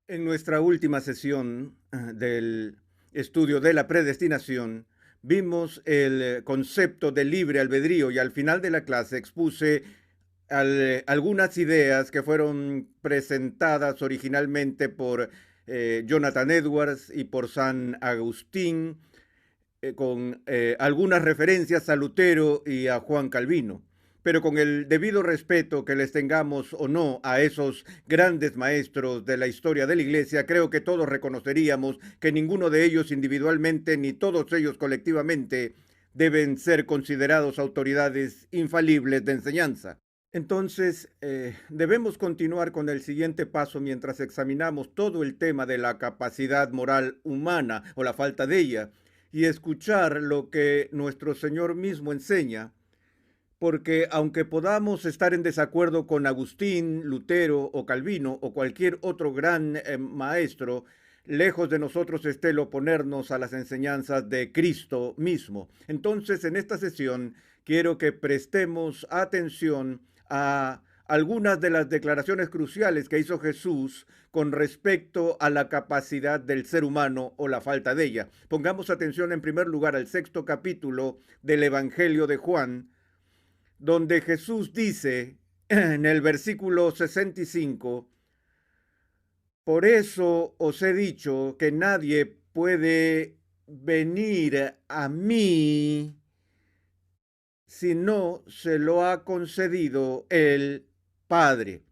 En nuestra última sesión del estudio de la predestinación, vimos el concepto del libre albedrío y al final de la clase expuse algunas ideas que fueron presentadas originalmente por Jonathan Edwards y por San Agustín, con algunas referencias a Lutero y a Juan Calvino, pero con el debido respeto que les tengamos o no a esos grandes maestros de la historia de la Iglesia, creo que todos reconoceríamos que ninguno de ellos individualmente ni todos ellos colectivamente deben ser considerados autoridades infalibles de enseñanza. Entonces, debemos continuar con el siguiente paso mientras examinamos todo el tema de la capacidad moral humana o la falta de ella y escuchar lo que nuestro Señor mismo enseña, porque aunque podamos estar en desacuerdo con Agustín, Lutero o Calvino o cualquier otro gran maestro, lejos de nosotros esté el oponernos a las enseñanzas de Cristo mismo. Entonces, en esta sesión quiero que prestemos atención a algunas de las declaraciones cruciales que hizo Jesús con respecto a la capacidad del ser humano o la falta de ella. Pongamos atención en primer lugar al sexto capítulo del Evangelio de Juan, donde Jesús dice en el versículo 65, por eso os he dicho que nadie puede venir a mí si no se lo ha concedido el Padre.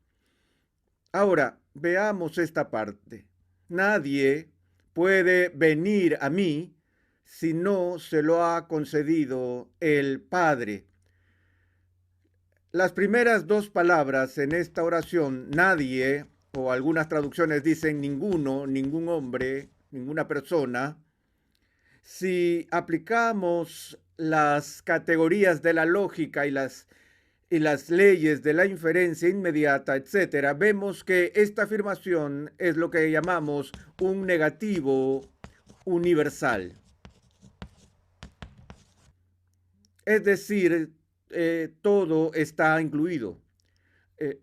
Ahora, veamos esta parte. Nadie puede venir a mí si no se lo ha concedido el Padre. Las primeras dos palabras en esta oración, nadie, o algunas traducciones dicen ninguno, ningún hombre, ninguna persona, si aplicamos las categorías de la lógica y las leyes de la inferencia inmediata, etcétera, vemos que esta afirmación es lo que llamamos un negativo universal. Es decir, todo está incluido.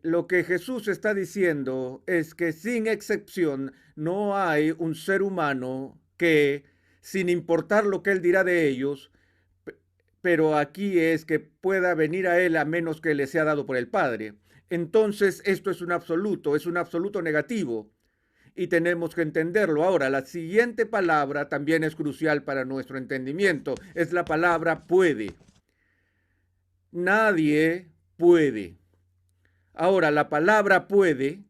Lo que Jesús está diciendo es que sin excepción no hay un ser humano que, sin importar lo que él dirá de ellos, pero aquí es que pueda venir a él a menos que le sea dado por el Padre. Entonces, esto es un absoluto negativo y tenemos que entenderlo. Ahora, la siguiente palabra también es crucial para nuestro entendimiento, es la palabra puede. Nadie puede. Ahora, la palabra puede,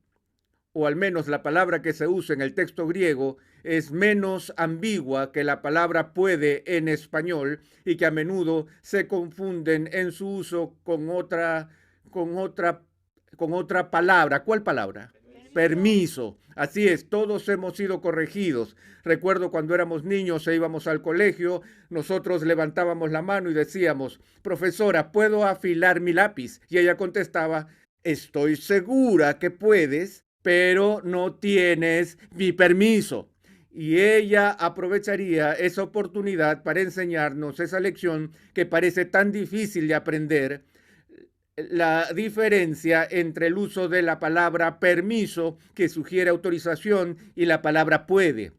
o al menos la palabra que se usa en el texto griego, es menos ambigua que la palabra puede en español y que a menudo se confunden en su uso con otra, con otra palabra. ¿Cuál palabra? Permiso. Así es, todos hemos sido corregidos. Recuerdo cuando éramos niños e íbamos al colegio, nosotros levantábamos la mano y decíamos, profesora, ¿puedo afilar mi lápiz? Y ella contestaba, estoy segura que puedes, pero no tienes mi permiso. Y ella aprovecharía esa oportunidad para enseñarnos esa lección que parece tan difícil de aprender, la diferencia entre el uso de la palabra permiso, que sugiere autorización, y la palabra puede.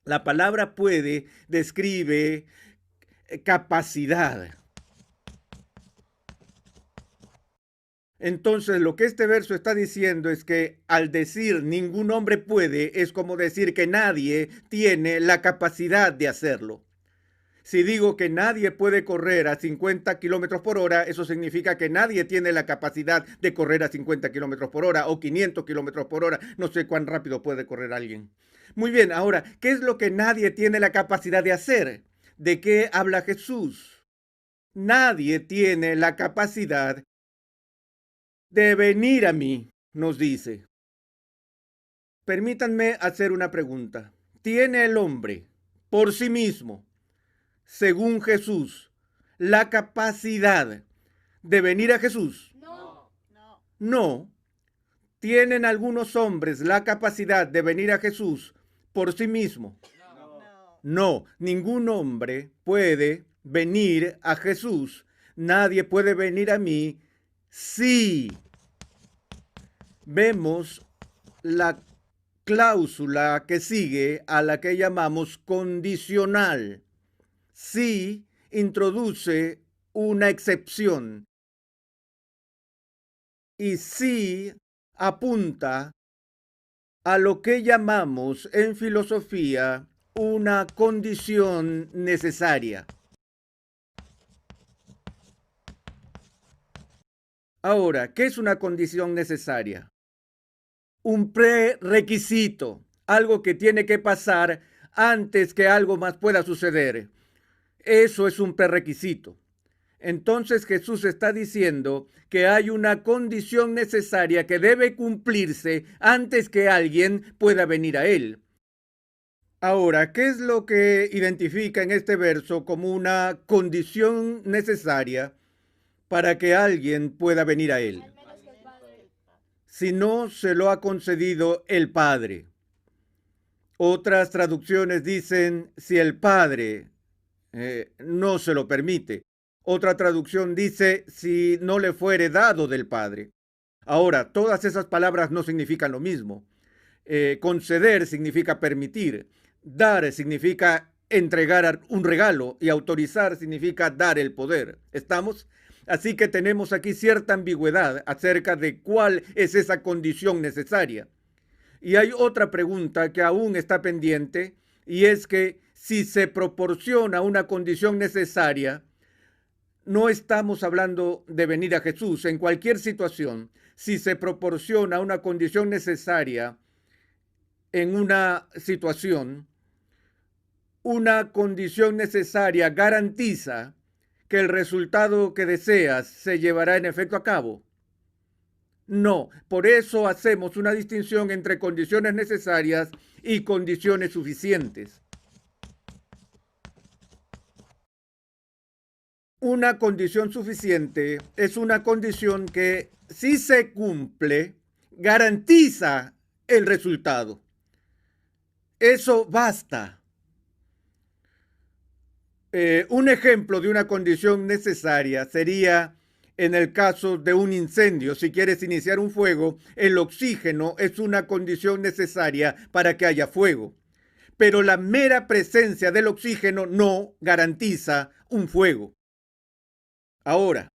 La palabra puede describe capacidad. Entonces, lo que este verso está diciendo es que al decir ningún hombre puede, es como decir que nadie tiene la capacidad de hacerlo. Si digo que nadie puede correr a 50 kilómetros por hora, eso significa que nadie tiene la capacidad de correr a 50 kilómetros por hora o 500 kilómetros por hora. No sé cuán rápido puede correr alguien. Muy bien, ahora, ¿qué es lo que nadie tiene la capacidad de hacer? ¿De qué habla Jesús? Nadie tiene la capacidad de venir a mí, nos dice. Permítanme hacer una pregunta. ¿Tiene el hombre por sí mismo, según Jesús, la capacidad de venir a Jesús? No. No. No. ¿Tienen algunos hombres la capacidad de venir a Jesús por sí mismo? No. No. Ningún hombre puede venir a Jesús. Nadie puede venir a mí si vemos la cláusula que sigue a la que llamamos condicional. Sí introduce una excepción y sí apunta a lo que llamamos en filosofía una condición necesaria. Ahora, ¿qué es una condición necesaria? Un prerequisito, algo que tiene que pasar antes que algo más pueda suceder. Eso es un prerequisito. Entonces Jesús está diciendo que hay una condición necesaria que debe cumplirse antes que alguien pueda venir a él. Ahora, ¿qué es lo que identifica en este verso como una condición necesaria para que alguien pueda venir a él? Si no se lo ha concedido el Padre. Otras traducciones dicen si el Padre no se lo permite. Otra traducción dice si no le fuere dado del Padre. Ahora, todas esas palabras no significan lo mismo. Conceder significa permitir. Dar significa entregar un regalo y autorizar significa dar el poder. ¿Estamos? Así que tenemos aquí cierta ambigüedad acerca de cuál es esa condición necesaria. Y hay otra pregunta que aún está pendiente, y es que si se proporciona una condición necesaria, no estamos hablando de venir a Jesús. En cualquier situación, si se proporciona una condición necesaria en una situación, una condición necesaria garantiza que el resultado que deseas se llevará en efecto a cabo. No, por eso hacemos una distinción entre condiciones necesarias y condiciones suficientes. Una condición suficiente es una condición que, si se cumple, garantiza el resultado. Eso basta. Un ejemplo de una condición necesaria sería en el caso de un incendio. Si quieres iniciar un fuego, el oxígeno es una condición necesaria para que haya fuego. Pero la mera presencia del oxígeno no garantiza un fuego. Ahora,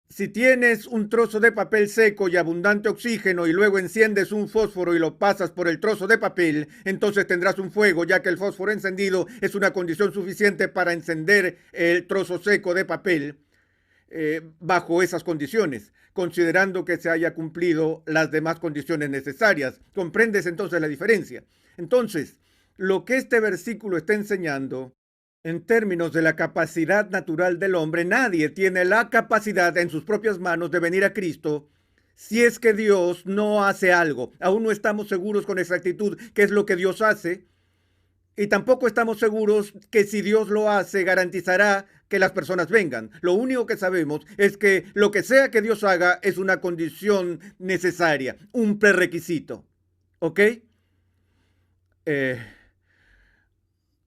si tienes un trozo de papel seco y abundante oxígeno y luego enciendes un fósforo y lo pasas por el trozo de papel, entonces tendrás un fuego, ya que el fósforo encendido es una condición suficiente para encender el trozo seco de papel bajo esas condiciones, considerando que se haya cumplido las demás condiciones necesarias. ¿Comprendes entonces la diferencia? Entonces, lo que este versículo está enseñando en términos de la capacidad natural del hombre, nadie tiene la capacidad en sus propias manos de venir a Cristo si es que Dios no hace algo. Aún no estamos seguros con exactitud qué es lo que Dios hace, y tampoco estamos seguros que si Dios lo hace garantizará que las personas vengan. Lo único que sabemos es que lo que sea que Dios haga es una condición necesaria, un prerequisito. ¿Ok?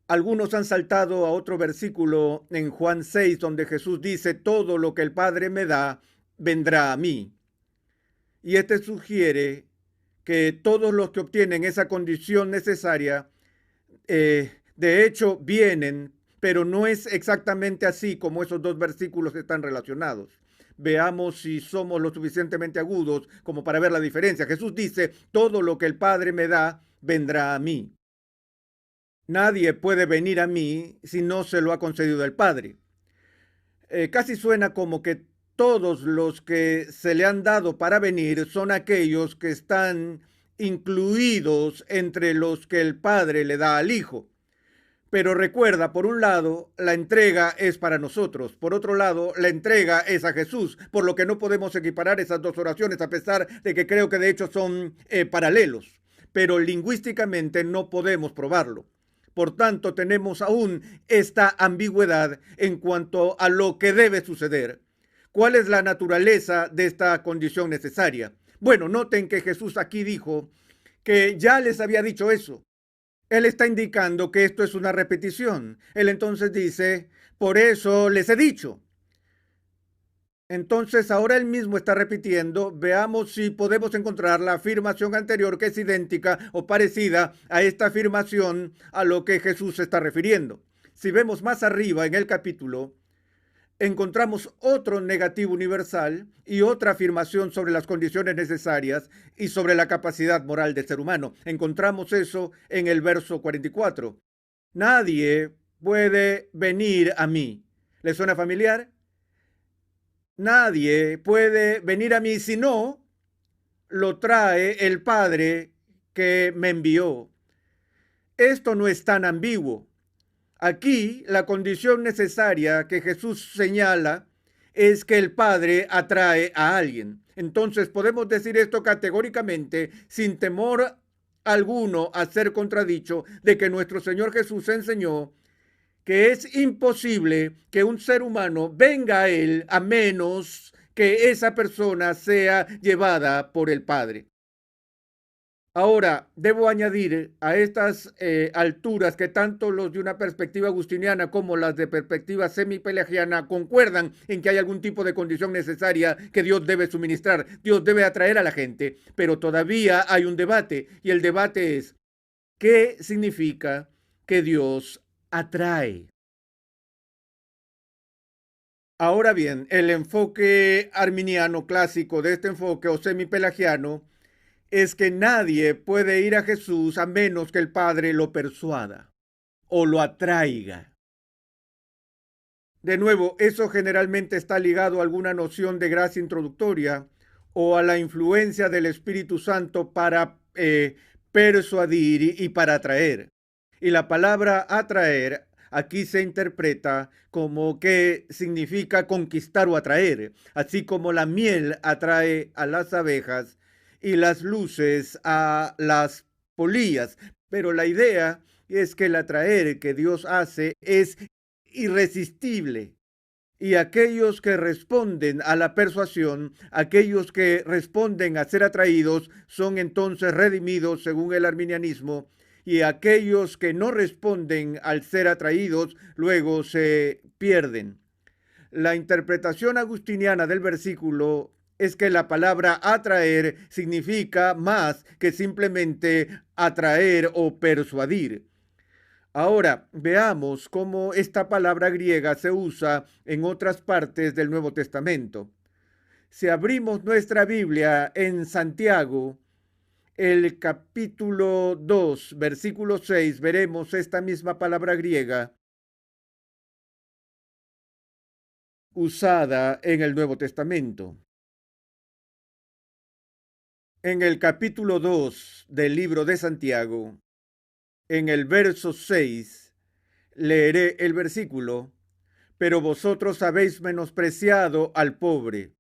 Algunos han saltado a otro versículo en Juan 6, donde Jesús dice, todo lo que el Padre me da, vendrá a mí. Y este sugiere que todos los que obtienen esa condición necesaria, de hecho, vienen, pero no es exactamente así como esos dos versículos están relacionados. Veamos si somos lo suficientemente agudos como para ver la diferencia. Jesús dice, todo lo que el Padre me da, vendrá a mí. Nadie puede venir a mí si no se lo ha concedido el Padre. Casi suena como que todos los que se le han dado para venir son aquellos que están incluidos entre los que el Padre le da al Hijo. Pero recuerda, por un lado, la entrega es para nosotros. Por otro lado, la entrega es a Jesús, por lo que no podemos equiparar esas dos oraciones, a pesar de que creo que de hecho son paralelos. Pero lingüísticamente no podemos probarlo. Por tanto, tenemos aún esta ambigüedad en cuanto a lo que debe suceder. ¿Cuál es la naturaleza de esta condición necesaria? Bueno, noten que Jesús aquí dijo que ya les había dicho eso. Él está indicando que esto es una repetición. Él entonces dice, por eso les he dicho. Entonces, ahora él mismo está repitiendo, veamos si podemos encontrar la afirmación anterior que es idéntica o parecida a esta afirmación a lo que Jesús se está refiriendo. Si vemos más arriba en el capítulo, encontramos otro negativo universal y otra afirmación sobre las condiciones necesarias y sobre la capacidad moral del ser humano. Encontramos eso en el verso 44. Nadie puede venir a mí. ¿Le suena familiar? Nadie puede venir a mí si no lo trae el Padre que me envió. Esto no es tan ambiguo. Aquí la condición necesaria que Jesús señala es que el Padre atrae a alguien. Entonces podemos decir esto categóricamente, sin temor alguno a ser contradicho, de que nuestro Señor Jesús enseñó que es imposible que un ser humano venga a Él a menos que esa persona sea llevada por el Padre. Ahora, debo añadir a estas alturas que tanto los de una perspectiva agustiniana como las de perspectiva semipelagiana concuerdan en que hay algún tipo de condición necesaria que Dios debe suministrar, Dios debe atraer a la gente, pero todavía hay un debate y el debate es, ¿qué significa que Dios atrae? Ahora bien, el enfoque arminiano clásico de este enfoque o semipelagiano es que nadie puede ir a Jesús a menos que el Padre lo persuada o lo atraiga. De nuevo, eso generalmente está ligado a alguna noción de gracia introductoria o a la influencia del Espíritu Santo para persuadir y para atraer. Y la palabra atraer aquí se interpreta como que significa conquistar o atraer, así como la miel atrae a las abejas y las luces a las polillas. Pero la idea es que el atraer que Dios hace es irresistible. Y aquellos que responden a la persuasión, aquellos que responden a ser atraídos, son entonces redimidos según el arminianismo, y aquellos que no responden al ser atraídos, luego se pierden. La interpretación agustiniana del versículo es que la palabra atraer significa más que simplemente atraer o persuadir. Ahora, veamos cómo esta palabra griega se usa en otras partes del Nuevo Testamento. Si abrimos nuestra Biblia en Santiago, el capítulo 2, versículo 6, veremos esta misma palabra griega usada en el Nuevo Testamento. En el capítulo 2 del libro de Santiago, en el verso 6, leeré el versículo: pero vosotros habéis menospreciado al pobre.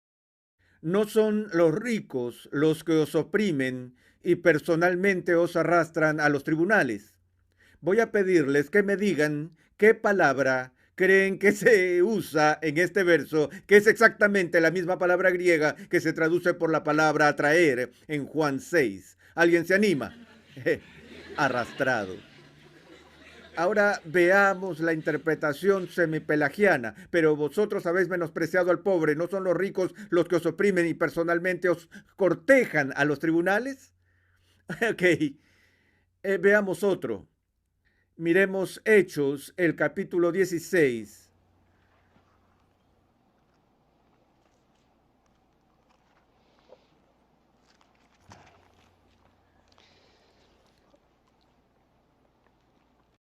No son los ricos los que os oprimen y personalmente os arrastran a los tribunales. Voy a pedirles que me digan qué palabra creen que se usa en este verso, que es exactamente la misma palabra griega que se traduce por la palabra atraer en Juan 6. ¿Alguien se anima? Arrastrado. Ahora veamos la interpretación semipelagiana. Pero vosotros habéis menospreciado al pobre. ¿No son los ricos los que os oprimen y personalmente os cortejan a los tribunales? Ok, veamos otro. Miremos Hechos, el capítulo 16.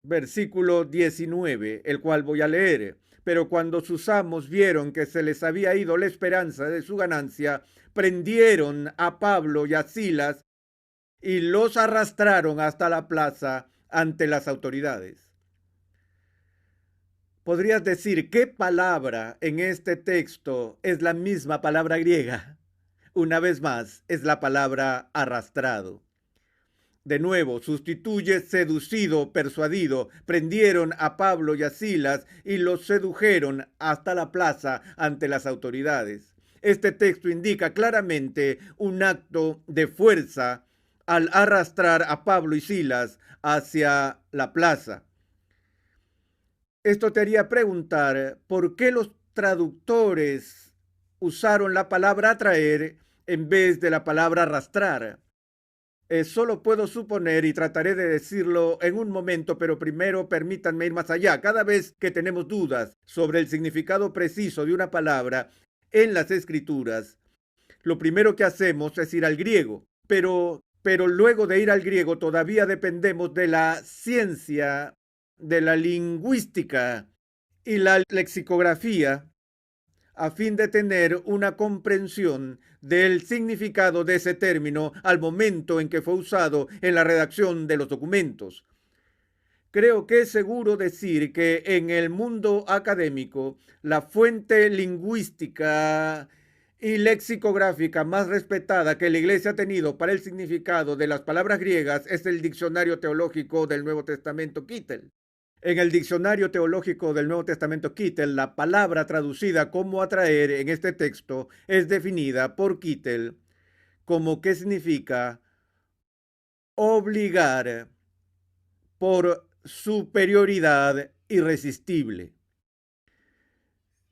Versículo 19, el cual voy a leer. Pero cuando sus amos vieron que se les había ido la esperanza de su ganancia, prendieron a Pablo y a Silas y los arrastraron hasta la plaza ante las autoridades. ¿Podrías decir qué palabra en este texto es la misma palabra griega? Una vez más, es la palabra arrastrado. De nuevo, sustituye seducido, persuadido. Prendieron a Pablo y a Silas y los sedujeron hasta la plaza ante las autoridades. Este texto indica claramente un acto de fuerza al arrastrar a Pablo y Silas hacia la plaza. Esto te haría preguntar por qué los traductores usaron la palabra atraer en vez de la palabra arrastrar. Solo puedo suponer y trataré de decirlo en un momento, pero primero permítanme ir más allá. Cada vez que tenemos dudas sobre el significado preciso de una palabra en las escrituras, lo primero que hacemos es ir al griego. Pero luego de ir al griego todavía dependemos de la ciencia, de la lingüística y la lexicografía a fin de tener una comprensión del significado de ese término al momento en que fue usado en la redacción de los documentos. Creo que es seguro decir que en el mundo académico la fuente lingüística y lexicográfica más respetada que la Iglesia ha tenido para el significado de las palabras griegas es el Diccionario Teológico del Nuevo Testamento Kittel. En el Diccionario Teológico del Nuevo Testamento Kittel, la palabra traducida como atraer en este texto es definida por Kittel como que significa obligar por superioridad irresistible.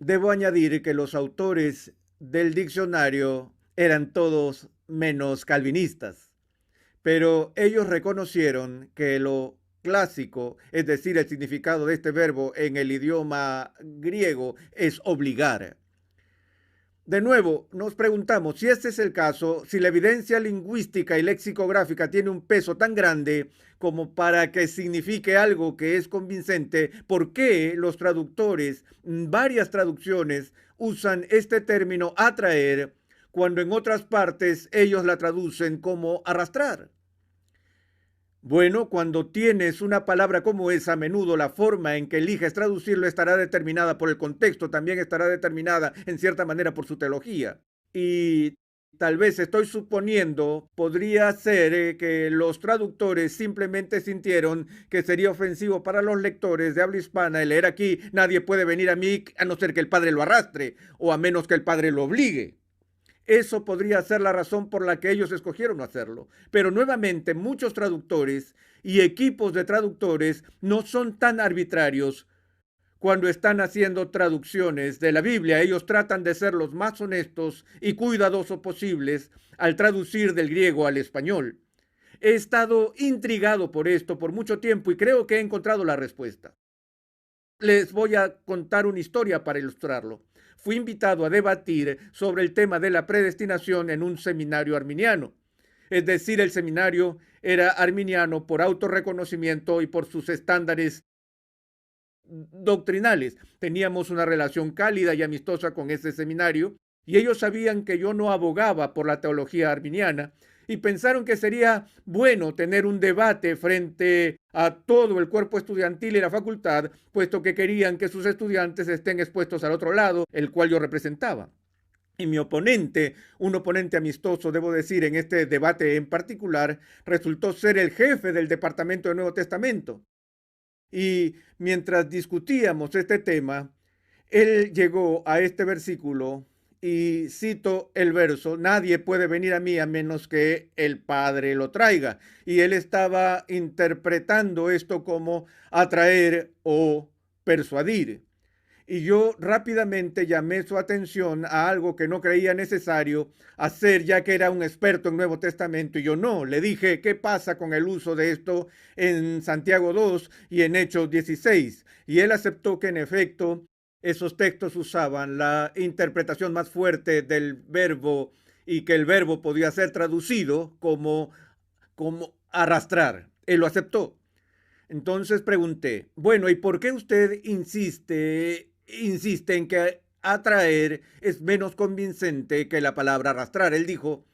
Debo añadir que los autores del diccionario eran todos menos calvinistas, pero ellos reconocieron que lo clásico, es decir, el significado de este verbo en el idioma griego es obligar. De nuevo, nos preguntamos si este es el caso, si la evidencia lingüística y lexicográfica tiene un peso tan grande como para que signifique algo que es convincente, ¿por qué los traductores, varias traducciones, usan este término atraer cuando en otras partes ellos la traducen como arrastrar? Bueno, cuando tienes una palabra como esa, a menudo la forma en que eliges traducirlo estará determinada por el contexto, también estará determinada en cierta manera por su teología. Y tal vez estoy suponiendo, podría ser que los traductores simplemente sintieron que sería ofensivo para los lectores de habla hispana el leer aquí, nadie puede venir a mí a no ser que el padre lo arrastre o a menos que el padre lo obligue. Eso podría ser la razón por la que ellos escogieron no hacerlo. Pero nuevamente, muchos traductores y equipos de traductores no son tan arbitrarios cuando están haciendo traducciones de la Biblia. Ellos tratan de ser los más honestos y cuidadosos posibles al traducir del griego al español. He estado intrigado por esto por mucho tiempo y creo que he encontrado la respuesta. Les voy a contar una historia para ilustrarlo. Fui invitado a debatir sobre el tema de la predestinación en un seminario arminiano. Es decir, el seminario era arminiano por autorreconocimiento y por sus estándares doctrinales. Teníamos una relación cálida y amistosa con ese seminario y ellos sabían que yo no abogaba por la teología arminiana y pensaron que sería bueno tener un debate frente a todo el cuerpo estudiantil y la facultad, puesto que querían que sus estudiantes estén expuestos al otro lado, el cual yo representaba. Y mi oponente, un oponente amistoso, debo decir, en este debate en particular, resultó ser el jefe del Departamento del Nuevo Testamento. Y mientras discutíamos este tema, él llegó a este versículo y cito el verso: nadie puede venir a mí a menos que el Padre lo traiga. Y él estaba interpretando esto como atraer o persuadir. Y yo rápidamente llamé su atención a algo que no creía necesario hacer, ya que era un experto en Nuevo Testamento. Y yo no, le dije, ¿qué pasa con el uso de esto en Santiago 2 y en Hechos 16? Y él aceptó que en efecto esos textos usaban la interpretación más fuerte del verbo y que el verbo podía ser traducido como arrastrar. Él lo aceptó. Entonces pregunté, bueno, ¿y por qué usted insiste en que atraer es menos convincente que la palabra arrastrar? Él dijo,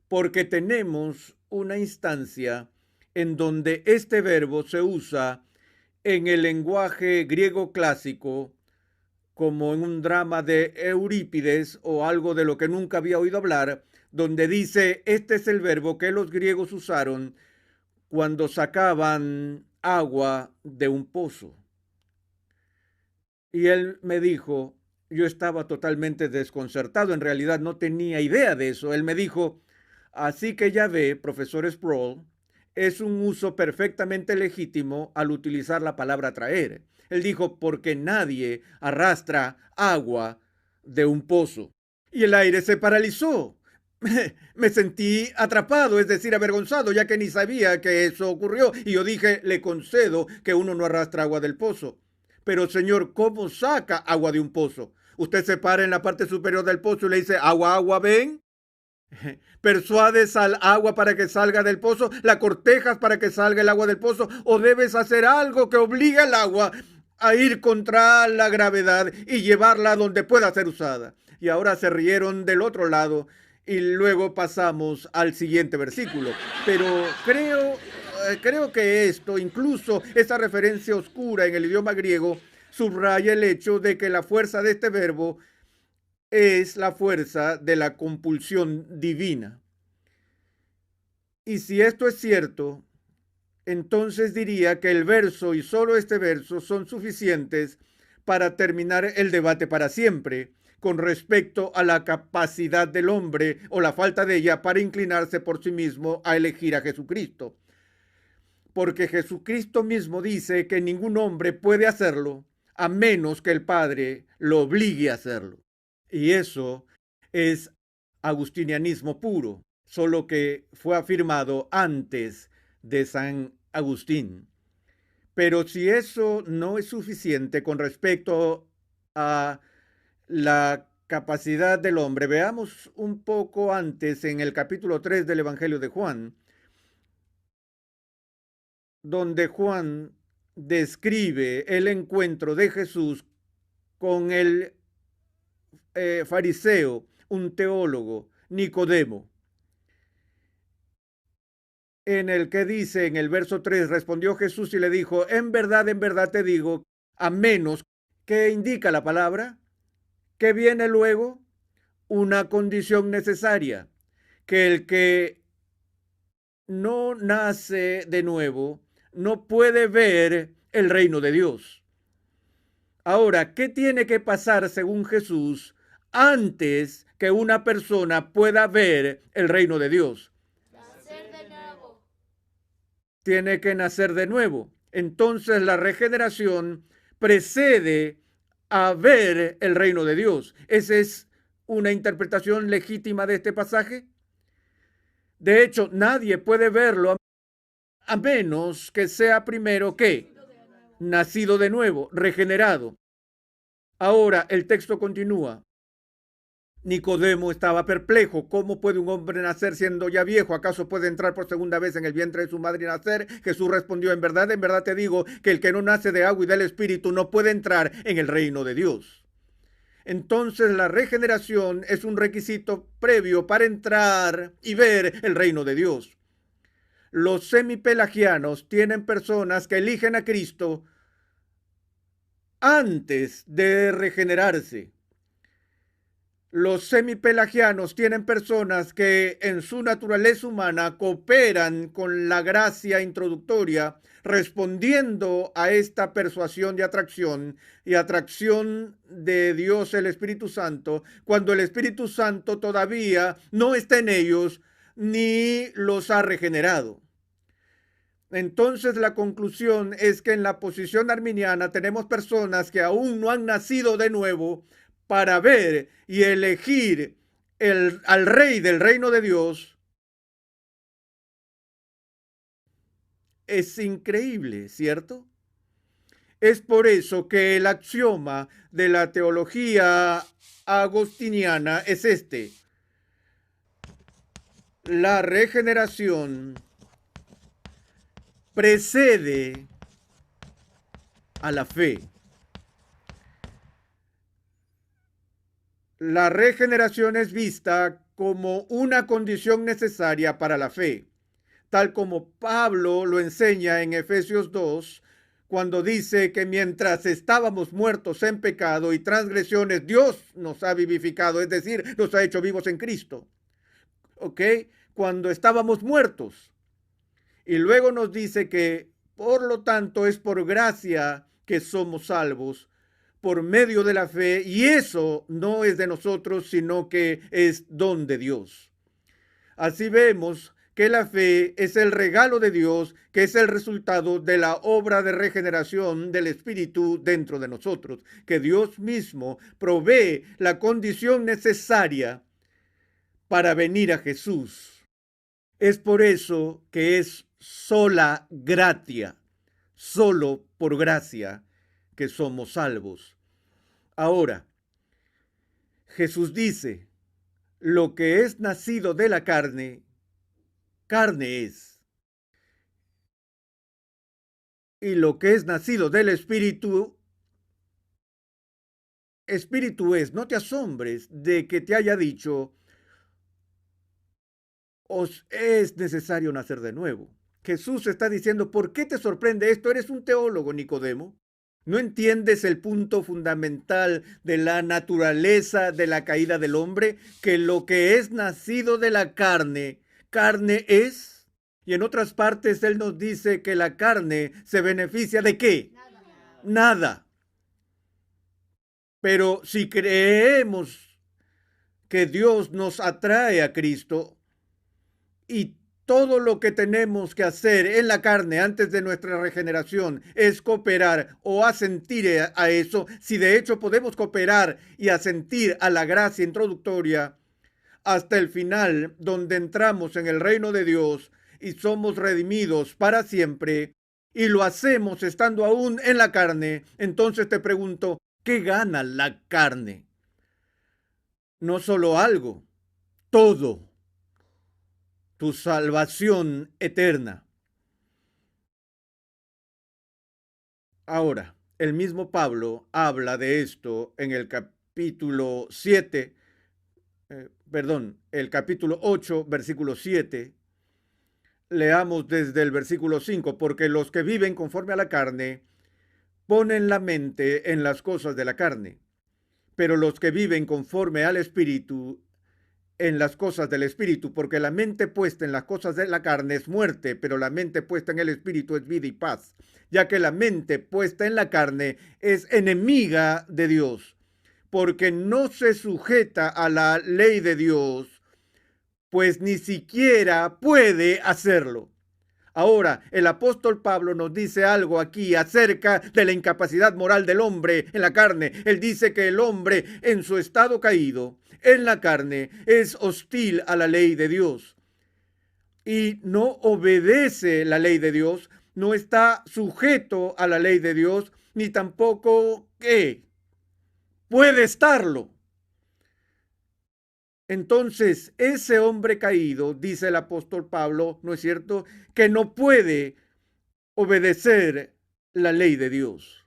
porque tenemos una instancia en donde este verbo se usa en el lenguaje griego clásico, como en un drama de Eurípides o algo de lo que nunca había oído hablar, donde dice, este es el verbo que los griegos usaron cuando sacaban agua de un pozo. Y él me dijo, yo estaba totalmente desconcertado, en realidad no tenía idea de eso. Él me dijo, así que ya ve, profesor Sproul, es un uso perfectamente legítimo al utilizar la palabra traer. Él dijo, porque nadie arrastra agua de un pozo. y el aire se paralizó. Me sentí atrapado, es decir, avergonzado, ya que ni sabía que eso ocurrió. Y yo dije, le concedo que uno no arrastra agua del pozo. Pero señor, ¿cómo saca agua de un pozo? Usted se para en la parte superior del pozo y le dice, agua, agua, ven. ¿Persuades al agua para que salga del pozo? ¿La cortejas para que salga el agua del pozo? ¿O debes hacer algo que obligue al agua a ir contra la gravedad y llevarla donde pueda ser usada? Y ahora se rieron del otro lado y luego pasamos al siguiente versículo. Pero creo que esto, incluso esa referencia oscura en el idioma griego, subraya el hecho de que la fuerza de este verbo es la fuerza de la compulsión divina. Y si esto es cierto, entonces diría que el verso y solo este verso son suficientes para terminar el debate para siempre con respecto a la capacidad del hombre o la falta de ella para inclinarse por sí mismo a elegir a Jesucristo. Porque Jesucristo mismo dice que ningún hombre puede hacerlo a menos que el Padre lo obligue a hacerlo. Y eso es agustinianismo puro, solo que fue afirmado antes de San Agustín. Pero si eso no es suficiente con respecto a la capacidad del hombre, veamos un poco antes en el capítulo 3 del Evangelio de Juan, donde Juan describe el encuentro de Jesús con el fariseo, un teólogo, Nicodemo, en el que dice en el verso 3, respondió Jesús y le dijo, en verdad te digo, a menos que indica la palabra, que viene luego una condición necesaria, que el que no nace de nuevo no puede ver el reino de Dios. Ahora, ¿qué tiene que pasar según Jesús antes que una persona pueda ver el reino de Dios? Nacer de nuevo. Tiene que nacer de nuevo. Entonces la regeneración precede a ver el reino de Dios. ¿Esa es una interpretación legítima de este pasaje? De hecho, nadie puede verlo a menos que sea primero que nacido de nuevo, regenerado. Ahora el texto continúa. Nicodemo estaba perplejo. ¿Cómo puede un hombre nacer siendo ya viejo? ¿Acaso puede entrar por segunda vez en el vientre de su madre y nacer? Jesús respondió, en verdad te digo que el que no nace de agua y del Espíritu no puede entrar en el reino de Dios. Entonces la regeneración es un requisito previo para entrar y ver el reino de Dios. Los semipelagianos tienen personas que eligen a Cristo antes de regenerarse. Los semipelagianos tienen personas que en su naturaleza humana cooperan con la gracia introductoria, respondiendo a esta persuasión de atracción y atracción de Dios el Espíritu Santo, cuando el Espíritu Santo todavía no está en ellos ni los ha regenerado. Entonces la conclusión es que en la posición arminiana tenemos personas que aún no han nacido de nuevo para ver y elegir al rey del reino de Dios. Es increíble, ¿cierto? Es por eso que el axioma de la teología agostiniana es este: la regeneración precede a la fe. La regeneración es vista como una condición necesaria para la fe, tal como Pablo lo enseña en Efesios 2, cuando dice que mientras estábamos muertos en pecado y transgresiones, Dios nos ha vivificado, es decir, nos ha hecho vivos en Cristo. ¿Ok? Cuando estábamos muertos. Y luego nos dice que, por lo tanto, es por gracia que somos salvos, por medio de la fe, y eso no es de nosotros, sino que es don de Dios. Así vemos que la fe es el regalo de Dios, que es el resultado de la obra de regeneración del Espíritu dentro de nosotros, que Dios mismo provee la condición necesaria para venir a Jesús. Es por eso que es sola gratia, solo por gracia, que somos salvos. Ahora, Jesús dice, lo que es nacido de la carne, carne es. Y lo que es nacido del Espíritu, Espíritu es. No te asombres de que te haya dicho, os es necesario nacer de nuevo. Jesús está diciendo, ¿por qué te sorprende esto? Eres un teólogo, Nicodemo. ¿No entiendes el punto fundamental de la naturaleza de la caída del hombre? Que lo que es nacido de la carne, carne es. Y en otras partes él nos dice que la carne se beneficia ¿de qué? Nada. Pero si creemos que Dios nos atrae a Cristo y todo lo que tenemos que hacer en la carne antes de nuestra regeneración es cooperar o asentir a eso, si de hecho podemos cooperar y asentir a la gracia introductoria hasta el final, donde entramos en el reino de Dios y somos redimidos para siempre, y lo hacemos estando aún en la carne, entonces te pregunto, ¿qué gana la carne? No solo algo, todo. Tu salvación eterna. Ahora, el mismo Pablo habla de esto en el capítulo 7, el capítulo 8, versículo 7. Leamos desde el versículo 5, porque los que viven conforme a la carne ponen la mente en las cosas de la carne, pero los que viven conforme al Espíritu en las cosas del Espíritu, porque la mente puesta en las cosas de la carne es muerte, pero la mente puesta en el Espíritu es vida y paz, ya que la mente puesta en la carne es enemiga de Dios, porque no se sujeta a la ley de Dios, pues ni siquiera puede hacerlo. Ahora, el apóstol Pablo nos dice algo aquí acerca de la incapacidad moral del hombre en la carne. Él dice que el hombre en su estado caído, en la carne, es hostil a la ley de Dios y no obedece la ley de Dios, no está sujeto a la ley de Dios, ni tampoco puede estarlo. Entonces, ese hombre caído, dice el apóstol Pablo, ¿no es cierto?, que no puede obedecer la ley de Dios.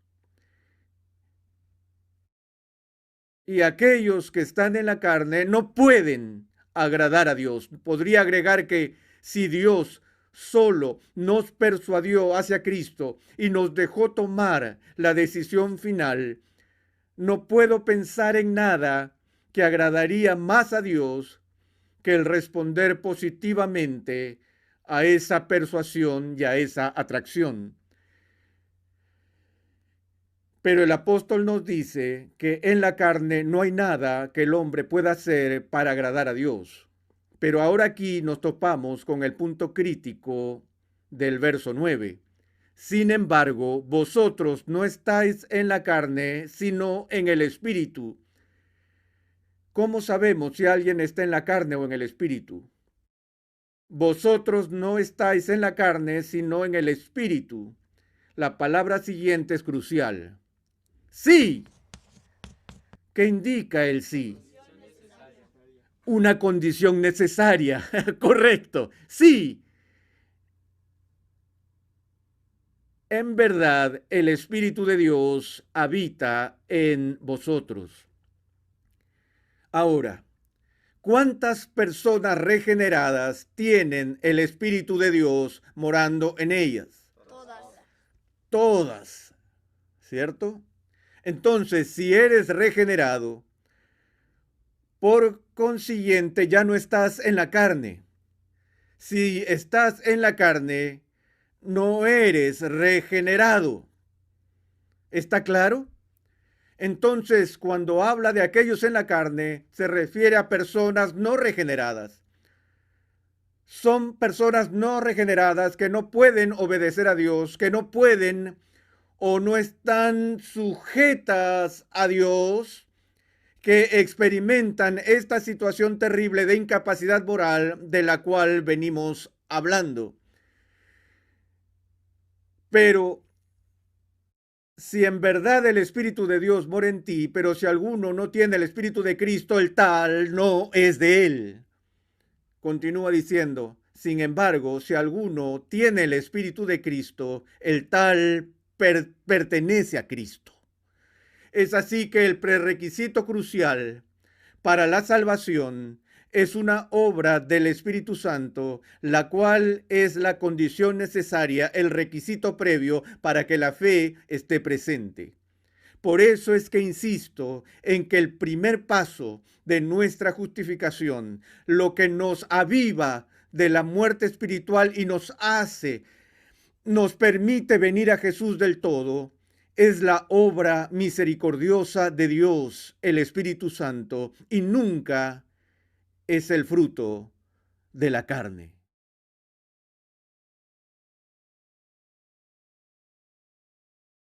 Y aquellos que están en la carne no pueden agradar a Dios. Podría agregar que si Dios solo nos persuadió hacia Cristo y nos dejó tomar la decisión final, no puedo pensar en nada que agradaría más a Dios que el responder positivamente a esa persuasión y a esa atracción. Pero el apóstol nos dice que en la carne no hay nada que el hombre pueda hacer para agradar a Dios. Pero ahora aquí nos topamos con el punto crítico del verso 9. Sin embargo, vosotros no estáis en la carne, sino en el Espíritu. ¿Cómo sabemos si alguien está en la carne o en el Espíritu? Vosotros no estáis en la carne, sino en el Espíritu. La palabra siguiente es crucial. Sí. ¿Qué indica el sí? Una condición necesaria. Correcto. Sí. En verdad, el Espíritu de Dios habita en vosotros. Ahora, ¿cuántas personas regeneradas tienen el Espíritu de Dios morando en ellas? Todas. Todas, ¿cierto? Entonces, si eres regenerado, por consiguiente ya no estás en la carne. Si estás en la carne, no eres regenerado. ¿Está claro? Entonces, cuando habla de aquellos en la carne, se refiere a personas no regeneradas. son personas no regeneradas que no pueden obedecer a Dios, que no pueden o no están sujetas a Dios, que experimentan esta situación terrible de incapacidad moral de la cual venimos hablando. Pero si en verdad el Espíritu de Dios mora en ti, pero si alguno no tiene el Espíritu de Cristo, el tal no es de él. Continúa diciendo, sin embargo, si alguno tiene el Espíritu de Cristo, el tal pertenece a Cristo. Es así que el prerequisito crucial para la salvación es una obra del Espíritu Santo, la cual es la condición necesaria, el requisito previo para que la fe esté presente. Por eso es que insisto en que el primer paso de nuestra justificación, lo que nos aviva de la muerte espiritual y nos permite venir a Jesús del todo, es la obra misericordiosa de Dios, el Espíritu Santo, y nunca es el fruto de la carne.